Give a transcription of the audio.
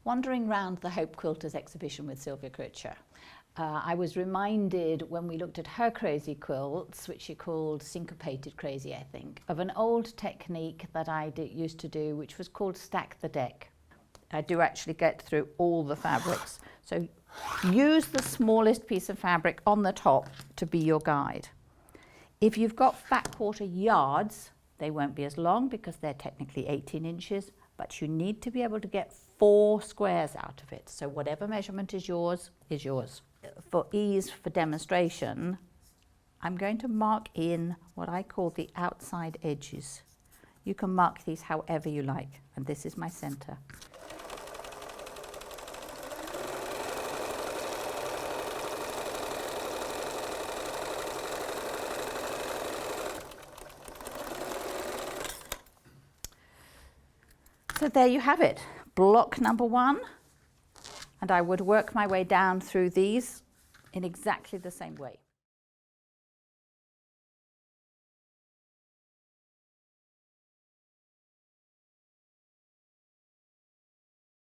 Wandering round the Hope Quilters exhibition with Sylvia Critcher, I was reminded when we looked at her crazy quilts, which she called syncopated crazy, I think, of an old technique that I used to do, which was called stack the deck. I do actually get through all the fabrics. So use the smallest piece of fabric on the top to be your guide. If you've got backwater yards, they won't be as long because they're technically 18 inches, but you need to be able to get 4 squares out of it. So whatever measurement is yours, is yours. For ease, for demonstration, I'm going to mark in what I call the outside edges. You can mark these however you like, and this is my center. So there you have it, block number 1, and I would work my way down through these in exactly the same way.